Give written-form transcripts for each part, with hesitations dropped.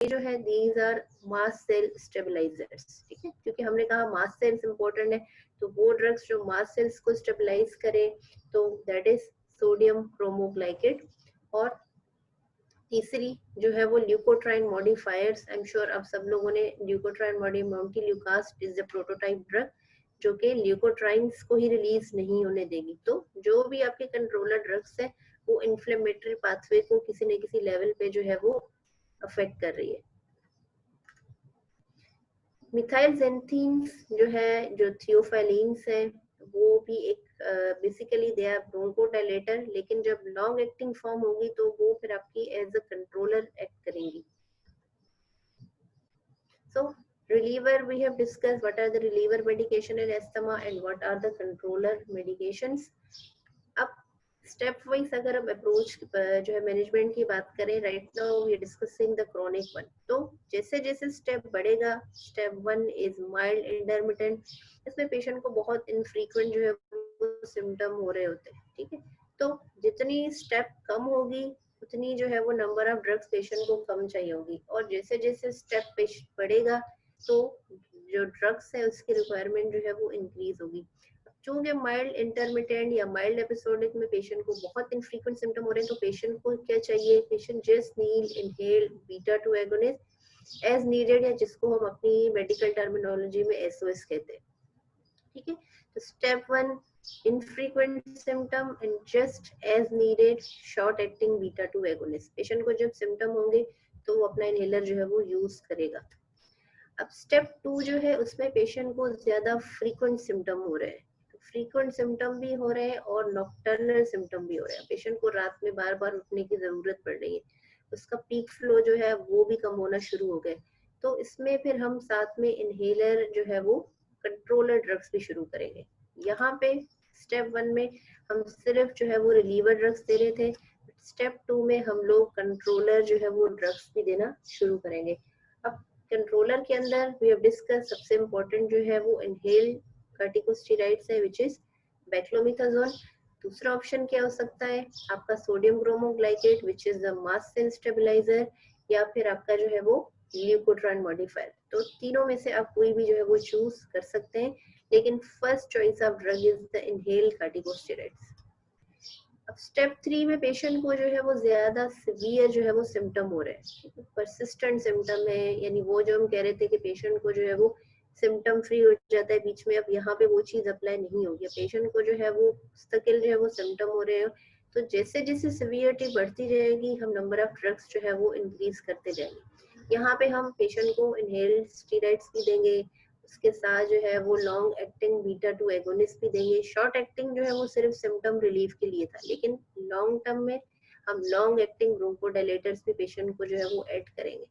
जो है these are mast cell stabilisers, ठीक है, क्योंकि हमने कहा मास्ट सेल्स इंपॉर्टेंट है, तो वो ड्रग्स जो मास्ट सेल्स को स्टेबलाइज करे तो दैट इज सोडियम क्रोमोग्लाइकेट। और तीसरी जो है वो leukotriene modifiers. I am sure अब सब लोगों ने leukotriene montelukast is the prototype drug जो कि ल्यूकोट्राइन्स को ही रिलीज नहीं होने देगी। तो जो भी आपके कंट्रोलर ड्रग्स है वो इन्फ्लेमेटरी पाथवे को किसी न किसी लेवल पे जो है वो अफेक्ट कर रही है। मिथाइल जेंथीन्स जो है, जो थियोफाइलिन्स है, वो भी एक बेसिकली दे आर ब्रोंकोडायलेटर, लेकिन जब लॉन्ग एक्टिंग फॉर्म होगी तो वो फिर आपकी एज अ कंट्रोलर एक्ट करेंगी। So reliever we have discussed what are the reliever medication in asthma and what are the controller medications. अब स्टेप वाइज अगर हम अप्रोच जो है मैनेजमेंट की बात करें, right now we are discussing the chronic one. तो जैसे जैसे स्टेप बढ़ेगा, step one is mild intermittent, इसमें पेशेंट को बहुत इनफ्रीक्वेंट जो है वो सिम्टम हो रहे होते हैं, ठीक है। तो जितनी स्टेप कम होगी उतनी जो है वो नंबर ऑफ ड्रग्स पेशेंट को कम चाहिए होगी, और जैसे जैसे स्टेप बढ़ेगा तो जो ड्रग्स है उसकी रिक्वायरमेंट जो है वो इंक्रीज होगी। चूंकि माइल्ड इंटरमिटेंट या माइल्ड एपिसोडिक में पेशेंट को बहुत इनफ्रीक्वेंट सिम्टम हो रहे हैं, तो पेशेंट को क्या चाहिए, patient just need inhaled beta 2 agonist as needed, या जिसको हम अपनी मेडिकल टर्मिनोलॉजी में एसओएस कहते हैं, ठीक है। तो step one, infrequent symptom and just as needed short acting beta 2 agonist। Patient को जब सिम्टम होंगे तो वो अपना इनहेलर जो है वो यूज करेगा। अब स्टेप टू जो है उसमें पेशेंट को ज्यादा फ्रीक्वेंट सिम्टम हो रहे हैं, फ्रीक्वेंट सिम्टम भी हो रहे हैं और नॉक्टर्नल सिम्टम भी हो रहे हैं, पेशेंट को रात में बार बार उठने की जरूरत पड़ रही है, उसका पीक फ्लो जो है वो भी कम होना शुरू हो गए। तो इसमें फिर हम साथ में इनहेलर जो है वो कंट्रोलर ड्रग्स भी शुरू करेंगे। यहाँ पे स्टेप वन में हम सिर्फ जो है वो रिलीवर ड्रग्स दे रहे थे, स्टेप टू में हम लोग कंट्रोलर जो है वो ड्रग्स भी देना शुरू करेंगे। अब कंट्रोलर के अंदर वी हैव डिस्कस सबसे इम्पोर्टेंट जो है वो इनहेल्ड कार्टिकोस्टेरॉइड्स है विच इज बेक्लोमिथाजोल। दूसरा ऑप्शन क्या हो सकता है आपका sodium cromoglycate which is the mast cell stabiliser, या फिर आपका जो है वो ल्यूकोट्राइन मॉडिफायर। तो तीनों में से आप कोई भी जो है वो चूज कर सकते हैं, लेकिन first choice of drug is the inhaled corticosteroids. अब स्टेप थ्री में पेशेंट को जो है वो ज्यादा सिवियर जो है वो सिम्टम हो रहे हैं, परसिस्टेंट सिम्टम है, यानी वो जो हम कह रहे थे कि पेशेंट को जो है वो सिम्टम फ्री हो जाता है बीच में, अब यहाँ पे वो चीज अप्लाई नहीं होगी, पेशेंट को जो है वो मुस्तकिल जो है वो सिम्टम हो रहे हैं। तो जैसे जैसे सिवियरिटी बढ़ती जाएगी हम नंबर ऑफ ड्रग्स जो है वो इंक्रीज करते जाएंगे। यहाँ पे हम पेशेंट को इनहेल्ड स्टेरॉइड्स भी देंगे, उसके साथ जो है वो लॉन्ग एक्टिंग बीटा 2 एगोनिस्ट भी देंगे। शॉर्ट एक्टिंग जो है वो सिर्फ सिम्टम रिलीफ के लिए था, लेकिन लॉन्ग टर्म में हम लॉन्ग एक्टिंग ब्रोंकोडायलेटर्स भी पेशेंट को जो है वो ऐड करेंगे।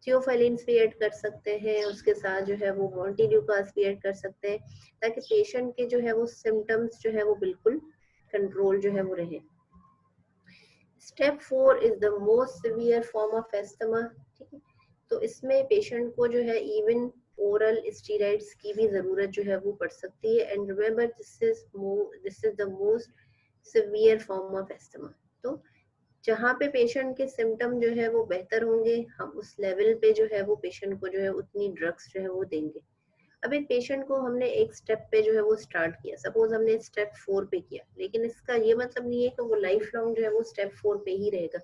थियोफाइलिन्स भी ऐड कर सकते हैं, उसके साथ जो है वो मॉन्टिल्यूकास भी ऐड कर सकते हैं, ताकि पेशेंट के जो है वो सिम्टम्स जो है वो बिल्कुल कंट्रोल जो है वो रहे। Step 4 is the most severe form of asthma, ठीक है। तो इसमें पेशेंट को जो है इवन ओरल स्टेरॉइड्स की भी जरूरत जो है वो पड़ सकती है, and remember this is the most severe form of asthma. तो जहाँ पे पेशेंट के सिम्टम जो है वो बेहतर होंगे हम उस लेवल पे जो है वो पेशेंट को जो है उतनी ड्रग्स जो है वो देंगे। अब एक पेशेंट को हमने एक स्टेप पे जो है वो स्टार्ट किया, सपोज हमने स्टेप 4 पे किया, लेकिन इसका ये मतलब नहीं है कि वो लाइफ लॉन्ग जो है वो स्टेप 4 पे ही रहेगा।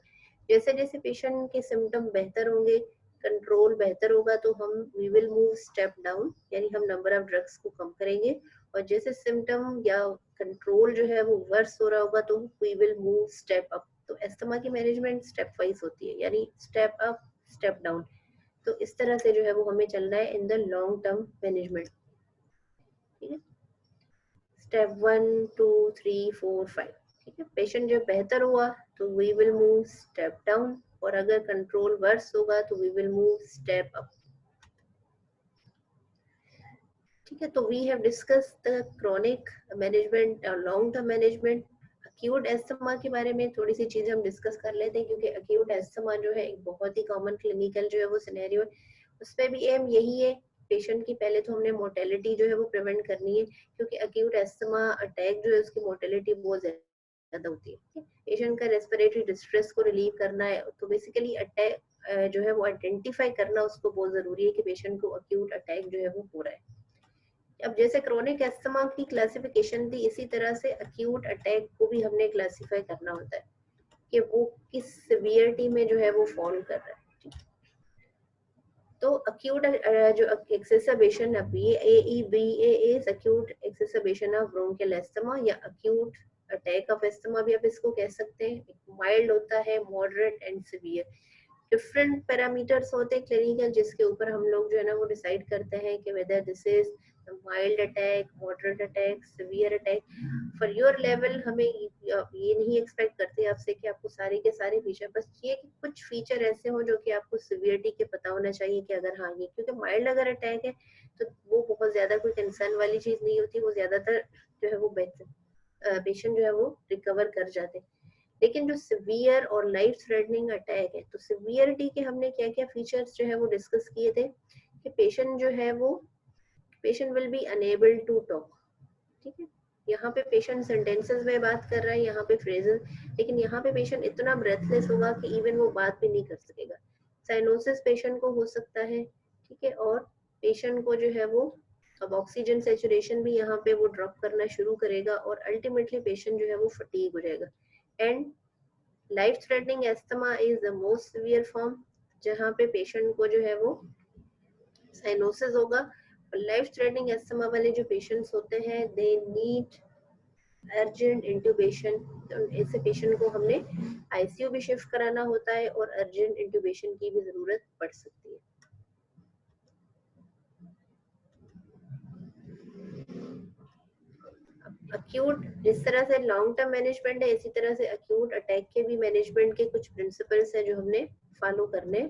जैसे जैसे पेशेंट के सिम्टम बेहतर होंगे, कंट्रोल बेहतर होगा, तो हम we will move step down, यानी हम नंबर ऑफ ड्रग्स को कम करेंगे, और जैसे सिम्टम या कंट्रोल जो है वो वर्स हो रहा होगा तो we will move step up. तो एस्थमा की मैनेजमेंट स्टेप वाइज होती है, यानी स्टेप अप स्टेप डाउन। तो इस तरह से जो है वो हमें चलना है in the long term management, ठीक है। स्टेप 1 2 3 4 5, ठीक है। पेशेंट जब बेहतर हुआ तो we will move step down, और अगर कंट्रोल वर्स होगा तो we will move step up, ठीक है। तो we have discuss the chronic management और long term management. Acute asthma के बारे में थोड़ी सी चीजें हम डिस्कस कर लेते हैं, क्योंकि अक्यूट एस्थमा जो है एक बहुत ही कॉमन क्लिनिकल जो है वो सिनेरियो है, उसपे भी एम यही है पेशेंट की पहले तो हमने मोर्टेलिटी जो है वो प्रिवेंट करनी है, क्योंकि अक्यूट एस्थमा अटैक जो है उसकी मोर्टेलिटी बहुत ज्यादा होती है। पेशेंट का रेस्पिरेटरी डिस्ट्रेस को रिलीव करना है, तो बेसिकली अटैक जो है वो आइडेंटिफाई करना उसको बहुत जरूरी है कि पेशेंट को अक्यूट अटैक जो है वो हो रहा है। अब जैसे क्रोनिक एस्थमा की क्लासिफिकेशन थी, इसी तरह से अक्यूट अटैक को भी हमने क्लासिफाई करना होता है कि वो किस सिवियरिटी में जो है वो फॉल कर रहा है। तो अक्यूट जो exacerbation of BAE acute exacerbation of bronchial asthma या अक्यूट अटैक ऑफ एस्थमा भी आप इसको कह सकते हैं। माइल्ड होता है, moderate and severe. Different parameters होते हैं क्लिनिकल, जिसके ऊपर हम लोग जो है ना वो डिसाइड करते हैं कि whether this is mild attack, moderate attack, severe attack. For your level हमें ये नहीं एक्सपेक्ट करते आपसे कि आपको सारे के सारे फीचर, बस ये कि कुछ फीचर ऐसे हो जो कि आपको सिवियरिटी के पता होना चाहिए कि अगर हाँ ये, क्योंकि माइल्ड अगर अटैक है तो वो बहुत ज्यादा कोई कंसर्न वाली चीज नहीं होती, वो ज्यादातर जो है वो बेहतर पेशेंट जो है वो रिकवर कर जाते हैं। लेकिन जो सिवियर और लाइफ थ्रेटनिंग अटैक है, तो सिवियरिटी के हमने क्या क्या फीचर्स जो है वो डिस्कस किए थे कि पेशेंट जो है वो patient will be unable to talk. ठीक है, यहाँ पे पेशेंट सेंटेंसेस में बात कर रहा है, यहाँ पे फ्रेजेस, लेकिन यहाँ पे पेशेंट इतना ब्रेथलेस होगा कि इवन वो बात भी नहीं कर सकेगा। साइनोसिस पेशेंट को हो सकता है, ठीक है, और पेशेंट को जो है वो अब ऑक्सीजन सेचुरेशन भी यहाँ पे वो ड्रॉप करना शुरू करेगा और अल्टीमेटली पेशेंट जो है वो फटीग हो जाएगा। And life threatening asthma is the most severe form, जहाँ पे पेशेंट को जो है वो साइनोसिस होगा। और लाइफ थ्रेटनिंग एस्थमा वाले जो पेशेंट्स होते हैं दे नीड अर्जेंट इंट्यूबेशन। तो ऐसे पेशेंट को हमने आईसीयू भी शिफ्ट कराना होता है और अर्जेंट इंट्यूबेशन की भी जरूरत पड़ सकती है। अक्यूट जिस तरह से लॉन्ग टर्म मैनेजमेंट है, इसी तरह से अक्यूट अटैक के भी मैनेजमेंट के कुछ प्रिंसिपल्स है जो हमने फॉलो करने।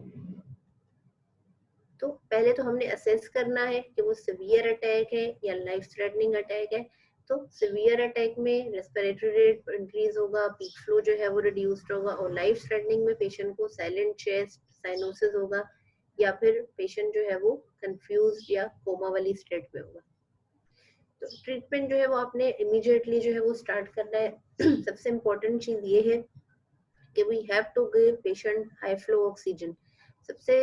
तो पहले तो हमने असेस करना है कि वो सिवियर अटैक है या लाइफ थ्रेटनिंग अटैक है। तो सिवियर अटैक में रेस्पिरेटरी रेट इंक्रीज होगा, पीक फ्लो जो है वो रिड्यूस्ड होगा, और लाइफ थ्रेटनिंग में पेशेंट को साइलेंट चेस्ट, साइनोसिस होगा, या फिर पेशेंट जो है वो कंफ्यूज या कोमा वाली स्टेट में होगा। तो ट्रीटमेंट जो है वो आपने इमीडिएटली जो है वो स्टार्ट करना है। सबसे इम्पोर्टेंट चीज ये है कि we have to give patient high flow oxygen. सबसे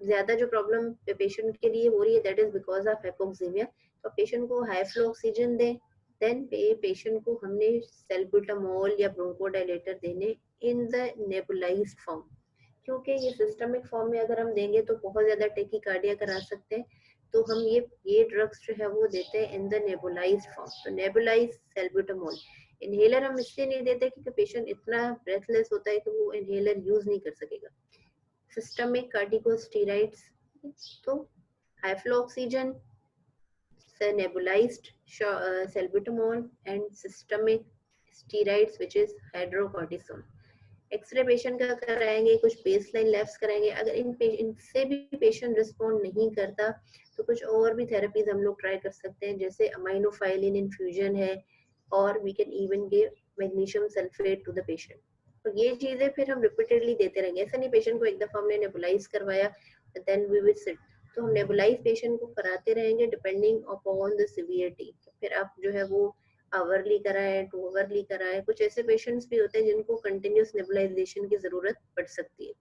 ज्यादा जो प्रॉब्लम पेशेंट के लिए हो रही है that is because of hypoxaemia. तो पेशेंट को हाई फ्लो ऑक्सीजन दें, देन पेशेंट को हमने सैल्ब्यूटामोल या ब्रोंकोडायलेटर देने इन द नेबुलाइज्ड फॉर्म, क्योंकि ये सिस्टमिक फॉर्म में अगर हम देंगे तो बहुत ज्यादा टेकीकार्डिया करा सकते हैं। तो हम ये ड्रग्स जो है वो देते हैं इन द नेबुलाइज्ड फॉर्म। तो नेबुलाइज सैल्ब्यूटामोल। इनहेलर हम इसलिए नहीं देते क्योंकि पेशेंट इतना ब्रेथलेस होता है कि वो इनहेलर यूज नहीं कर सकेगा। सिस्टमिक कार्टिकोस्टेरॉइड्स, तो high flow oxygen, nebulized salbutamol, and systemic steroids which is hydrocortisone। X-ray patient का कराएंगे, कुछ बेसलाइन लैब्स कराएंगे। अगर इनसे भी पेशेंट रिस्पॉन्ड नहीं करता तो कुछ और भी थेरेपीज हम लोग ट्राई कर सकते हैं, जैसे अमाइनोफाइलिन इन्फ्यूजन है, और we can even give magnesium sulphate to the patient. तो ये चीजें फिर हम रिपीटेडली देते रहेंगे। ऐसा नहीं पेशेंट को एक दफा हमने नेबुलाइज करवाया देन वी विल सिट। तो हम नेबुलाइज पेशेंट को कराते रहेंगे डिपेंडिंग अपॉन द सिवियरिटी। फिर आप जो है वो आवरली कराएं, 2 आवरली कराएं। कुछ ऐसे पेशेंट्स भी होते हैं जिनको कंटिन्यूस नेबुलाइजेशन की जरूरत पड़ सकती है।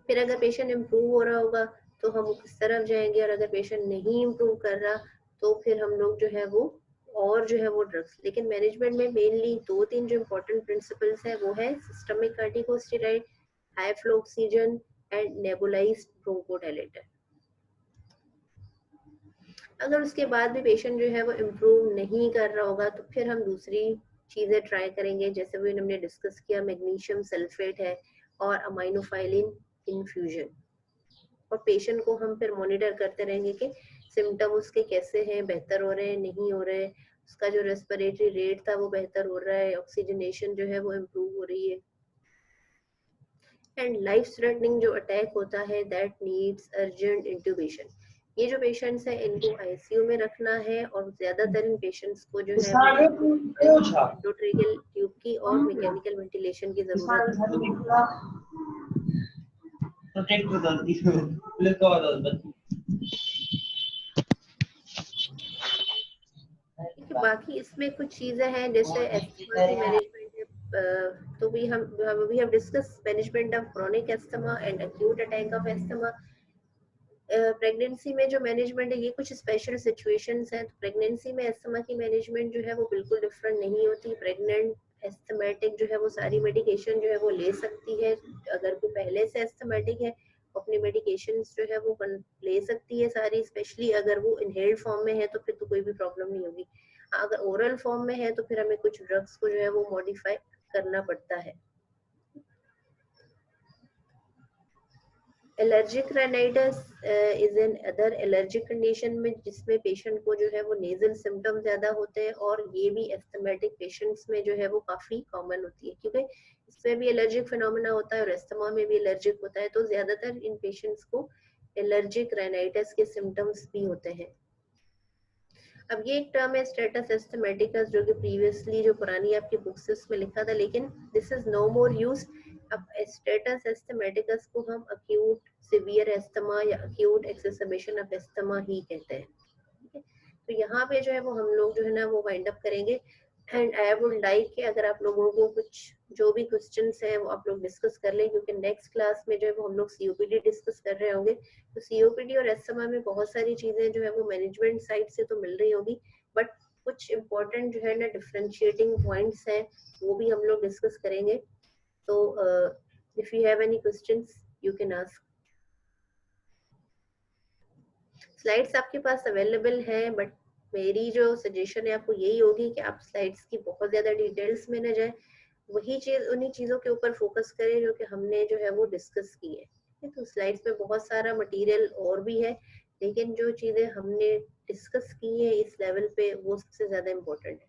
फिर अगर पेशेंट इम्प्रूव हो रहा होगा तो हम किस तरफ जाएंगे, और अगर पेशेंट नहीं इम्प्रूव कर रहा तो फिर हम लोग जो है वो और जो है वो ड्रग्स। लेकिन मैनेजमेंट में मेनली 2-3 जो इम्पोर्टेंट प्रिंसिपल्स है वो है systemic corticosteroid, high flow oxygen and nebulised bronchodilator. अगर उसके बाद भी पेशेंट जो है वो इम्प्रूव नहीं कर रहा होगा तो फिर हम दूसरी चीजें ट्राई करेंगे, जैसे भी हमने डिस्कस किया, मैग्नीशियम सल्फेट है और अमाइनोफाइलिन इन्फ्यूजन। और पेशेंट को हम फिर मॉनिटर करते रहेंगे कि सिम्टम उसके कैसे हैं, बेहतर हो रहे हैं, नहीं हो रहे हैं, उसका जो रेस्पिरेटरी रेट था वो बेहतर हो रहा है, ऑक्सीजनेशन जो है वो इम्प्रूव हो रही है। एंड लाइफ थ्रेटनिंग जो अटैक होता है दैट नीड्स अर्जेंट इंट्यूबेशन। ये जो पेशेंट्स हैं इनको आईसीयू में रखना है, और ज्यादातर इन पेशेंट्स को जो है वो एंडोट्रेकियल ट्यूब की और मैकेनिकल वेंटिलेशन की जरूरत है। बाकी इसमें कुछ चीजें हैं जैसे एस्थमा की मैनेजमेंट है, तो we have discussed management of chronic asthma and acute attack of asthma. Pregnancy में जो मैनेजमेंट है ये कुछ स्पेशल सिचुएशंस हैं। तो प्रेगनेंसी में अस्थमा की मैनेजमेंट जो है वो बिल्कुल डिफरेंट नहीं होती। प्रेग्नेंट एस्थमेटिक जो है वो सारी मेडिकेशन जो है वो ले सकती है। अगर कोई पहले से एस्थमेटिक है अपनी मेडिकेशन जो है वो ले सकती है सारी, स्पेशली अगर वो इनहेल्ड फॉर्म में है तो फिर तो कोई भी प्रॉब्लम नहीं होगी। अगर ओरल फॉर्म में है तो फिर हमें कुछ ड्रग्स को जो है वो मॉडिफाई करना पड़ता है। Allergic rhinitis is an other allergic condition में जिसमें पेशेंट को जो है वो नेजल सिम्टम ज्यादा होते हैं, और ये भी एस्थमेटिक पेशेंट्स में जो है वो काफी कॉमन होती है, क्योंकि इसमें भी एलर्जिक फिनोमेना होता है और एस्थमा में भी एलर्जिक होता है। तो ज्यादातर इन पेशेंट्स को एलर्जिक राइनाइटिस के सिम्टम्स भी होते हैं। अब ये एक टर्म है स्टेटस एस्थमेटिकस, जो कि प्रीवियसली जो पुरानी आपकी बुक्स में लिखा था, लेकिन this is no more use. अब स्टेटस एस्थमेटिकस को हम अक्यूट सिवियर एस्थमा या अक्यूट एक्सेसर्बेशन ऑफ एस्थमा ही कहते हैं। ठीक है, तो यहाँ पे जो है वो हम लोग जो है ना वो वाइंड अप करेंगे। एंड आई वुड लाइक कि अगर आप लोगों को कुछ जो भी क्वेश्चंस है वो आप लोग डिस्कस कर लें, क्योंकि नेक्स्ट क्लास में जो है वो हम लोग सीओपीडी डिस्कस कर रहे होंगे। तो सीओपीडी और एस्थमा में बहुत सारी चीजें जो है वो मैनेजमेंट साइड से तो मिल रही होगी, बट कुछ इम्पोर्टेंट जो है ना डिफरेंशिएटिंग पॉइंट्स हैं वो भी हम लोग डिस्कस करेंगे। तो if you have any questions you can ask. Slides आपके पास अवेलेबल हैं, बट मेरी जो सजेशन है आपको यही होगी कि आप स्लाइड्स की बहुत ज्यादा डिटेल्स में न जाए, वही चीज उन्हीं चीजों के ऊपर फोकस करें जो कि हमने जो है वो डिस्कस की है। ठीक है, तो स्लाइड्स में बहुत सारा मटेरियल और भी है, लेकिन जो चीजें हमने डिस्कस की है इस लेवल पे वो सबसे ज्यादा इम्पोर्टेंट है।